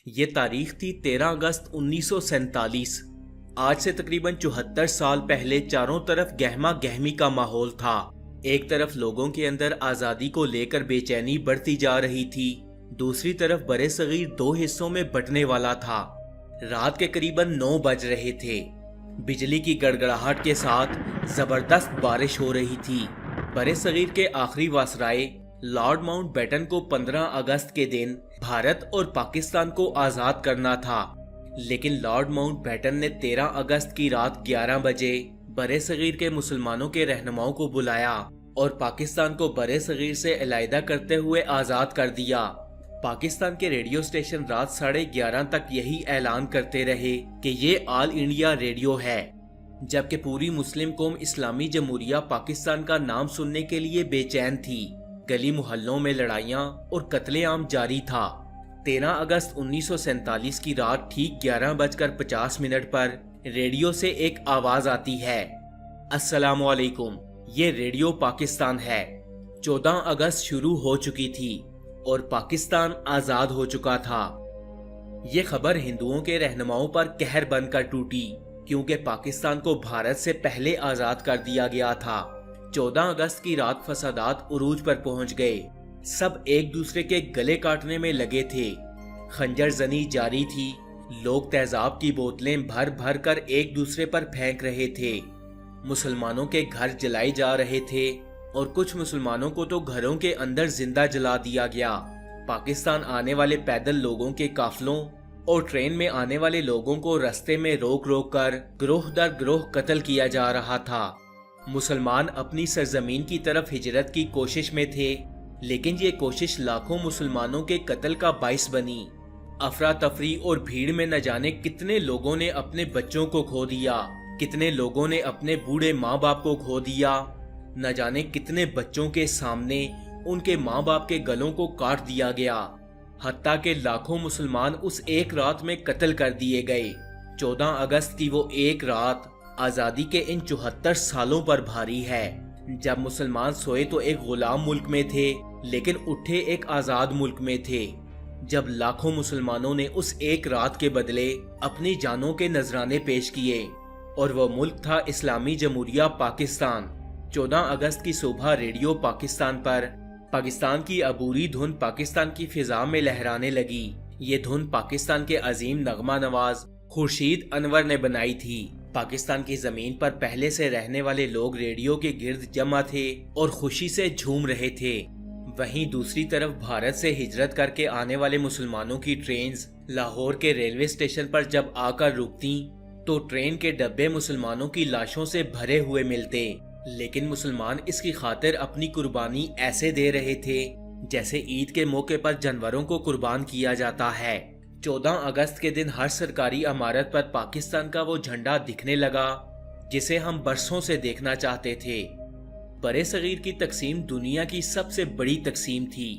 ये तारीख थी 13 अगस्त 1947। आज से तकरीबन 74 साल पहले चारों तरफ गहमा गहमी का माहौल था। एक तरफ लोगों के अंदर आजादी को लेकर बेचैनी बढ़ती जा रही थी, दूसरी तरफ बड़े सगीर दो हिस्सों में बंटने वाला था। रात के करीबन 9 बज रहे थे। बिजली की गड़गड़ाहट के साथ जबरदस्त बारिश हो रही थी। बड़े सगीर के आखिरी वासराए लॉर्ड माउंटबेटन को 15 अगस्त के दिन भारत और पाकिस्तान को आजाद करना था, लेकिन लॉर्ड माउंटबेटन ने 13 अगस्त की रात 11 बजे बड़े सगीर के मुसलमानों के रहनुमाओं को बुलाया और पाकिस्तान को बड़े सगीर से अलहदा करते हुए आजाद कर दिया। पाकिस्तान के रेडियो स्टेशन रात 11:30 तक यही ऐलान करते रहे कि ये ऑल इंडिया रेडियो है, जबकि पूरी मुस्लिम कौम इस्लामी जमहूरिया पाकिस्तान का नाम सुनने के लिए बेचैन थी। गली मोहल्लों में लड़ाइयाँ और कत्लेआम जारी था। 13 अगस्त 1947 की रात ठीक 11:50 पर रेडियो से एक आवाज आती है, अस्सलामुअलैकुम, ये रेडियो पाकिस्तान है। 14 अगस्त शुरू हो चुकी थी और पाकिस्तान आजाद हो चुका था। ये खबर हिंदुओं के रहनुमाओं पर कहर बनकर टूटी, क्योंकि पाकिस्तान को भारत से पहले आजाद कर दिया गया था। 14 अगस्त की रात फसादात उरूज पर पहुंच गए। सब एक दूसरे के गले काटने में लगे थे। खंजर जनी जारी थी। लोग तेजाब की बोतलें भर भर कर एक दूसरे पर फेंक रहे थे। मुसलमानों के घर जलाए जा रहे थे और कुछ मुसलमानों को तो घरों के अंदर जिंदा जला दिया गया। पाकिस्तान आने वाले पैदल लोगों के काफलों और ट्रेन में आने वाले लोगों को रास्ते में रोक रोक कर ग्रोह दर ग्रोह कत्ल किया जा रहा था। मुसलमान अपनी सरजमीन की तरफ हिजरत की कोशिश में थे, लेकिन ये कोशिश लाखों मुसलमानों के कत्ल का बाइस बनी। अफरा तफरी और भीड़ में न जाने कितने लोगों ने अपने बच्चों को खो दिया, कितने लोगों ने अपने बूढ़े माँ बाप को खो दिया। न जाने कितने बच्चों के सामने उनके माँ बाप के गलों को काट दिया गया। हत्ता के लाखों मुसलमान उस एक रात में कत्ल कर दिए गए। 14 अगस्त की वो एक रात आजादी के इन 74 सालों पर भारी है, जब मुसलमान सोए तो एक गुलाम मुल्क में थे, लेकिन उठे एक आजाद मुल्क में थे। जब लाखों मुसलमानों ने उस एक रात के बदले अपनी जानों के नजराने पेश किए, और वह मुल्क था इस्लामी जमहूरिया पाकिस्तान। 14 अगस्त की सुबह रेडियो पाकिस्तान पर पाकिस्तान की अबूरी धुन पाकिस्तान की फिजा में लहराने लगी। ये धुन पाकिस्तान के अजीम नगमा नवाज खुर्शीद अनवर ने बनाई थी। पाकिस्तान की जमीन पर पहले से रहने वाले लोग रेडियो के गिर्द जमा थे और खुशी से झूम रहे थे। वहीं दूसरी तरफ भारत से हिजरत करके आने वाले मुसलमानों की ट्रेन्स लाहौर के रेलवे स्टेशन पर जब आकर रुकती तो ट्रेन के डब्बे मुसलमानों की लाशों से भरे हुए मिलते, लेकिन मुसलमान इसकी खातिर अपनी कुर्बानी ऐसे दे रहे थे जैसे ईद के मौके पर जानवरों को कुर्बान किया जाता है। 14 अगस्त के दिन हर सरकारी इमारत पर पाकिस्तान का वो झंडा दिखने लगा जिसे हम बरसों से देखना चाहते थे। बड़े सगीर की तकसीम दुनिया की सबसे बड़ी तकसीम थी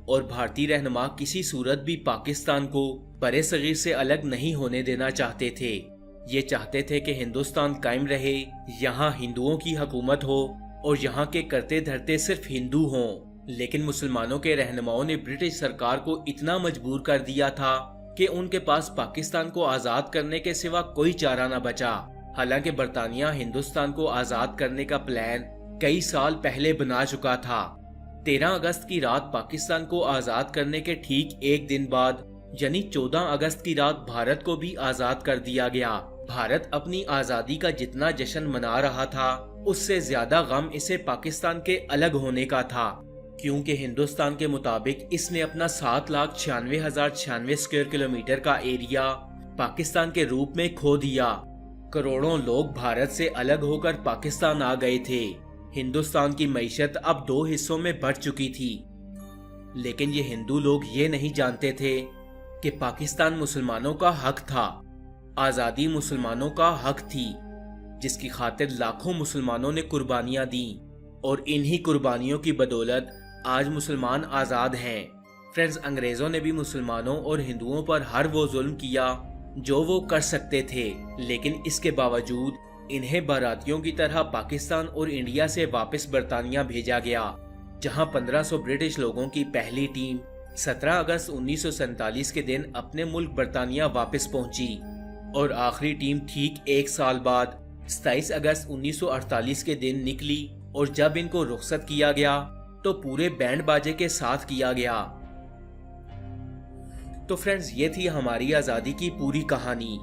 और भारतीय रहनुमा किसी सूरत भी पाकिस्तान को बड़े सगीर से अलग नहीं होने देना चाहते थे। ये चाहते थे कि हिंदुस्तान कायम रहे, यहाँ हिंदुओं की हुकूमत हो और यहाँ के करते धरते सिर्फ हिंदू हों। लेकिन मुसलमानों के रहनुमाओं ने ब्रिटिश सरकार को इतना मजबूर कर दिया था कि उनके पास पाकिस्तान को आजाद करने के सिवा कोई चारा न बचा। हालांकि बरतानिया हिंदुस्तान को आजाद करने का प्लान कई साल पहले बना चुका था। 13 अगस्त की रात पाकिस्तान को आजाद करने के ठीक एक दिन बाद यानी 14 अगस्त की रात भारत को भी आजाद कर दिया गया। भारत अपनी आजादी का जितना जश्न मना रहा था, उससे ज्यादा गम इसे पाकिस्तान के अलग होने का था, क्योंकि हिंदुस्तान के मुताबिक इसने अपना 7,96,096 स्क्वायर किलोमीटर का एरिया पाकिस्तान के रूप में खो दिया। करोड़ों लोग भारत से अलग होकर पाकिस्तान आ गए थे। हिंदुस्तान की मईशत अब 2 हिस्सों में बढ़ चुकी थी, लेकिन ये हिंदू लोग ये नहीं जानते थे कि पाकिस्तान मुसलमानों का हक था, आजादी मुसलमानों का हक थी, जिसकी खातिर लाखों मुसलमानों ने कुर्बानियां दी और इन्हीं कुर्बानियों की बदौलत आज मुसलमान आजाद हैं। फ्रेंड्स, अंग्रेजों ने भी मुसलमानों और हिंदुओं पर हर वो जुल्म किया जो वो कर सकते थे, लेकिन इसके बावजूद इन्हें बारातियों की तरह पाकिस्तान और इंडिया से वापस बरतानिया भेजा गया, जहां 1500 ब्रिटिश लोगों की पहली टीम 17 اگست 1947 کے دن اپنے ملک برطانیہ واپس پہنچی اور آخری ٹیم ٹھیک ایک سال بعد 27 اگست 1948 کے دن نکلی، اور جب ان کو رخصت کیا گیا تو پورے بینڈ باجے کے ساتھ کیا گیا۔ تو فرینڈز، یہ تھی ہماری آزادی کی پوری کہانی،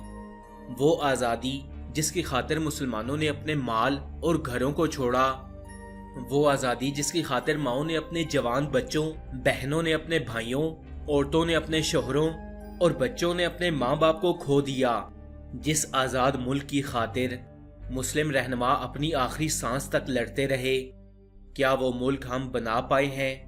وہ آزادی جس کی خاطر مسلمانوں نے اپنے مال اور گھروں کو چھوڑا، وہ آزادی جس کی خاطر ماؤں نے اپنے جوان بچوں، بہنوں نے اپنے بھائیوں، عورتوں نے اپنے شوہروں اور بچوں نے اپنے ماں باپ کو کھو دیا، جس آزاد ملک کی خاطر مسلم رہنما اپنی آخری سانس تک لڑتے رہے۔ کیا وہ ملک ہم بنا پائے ہیں؟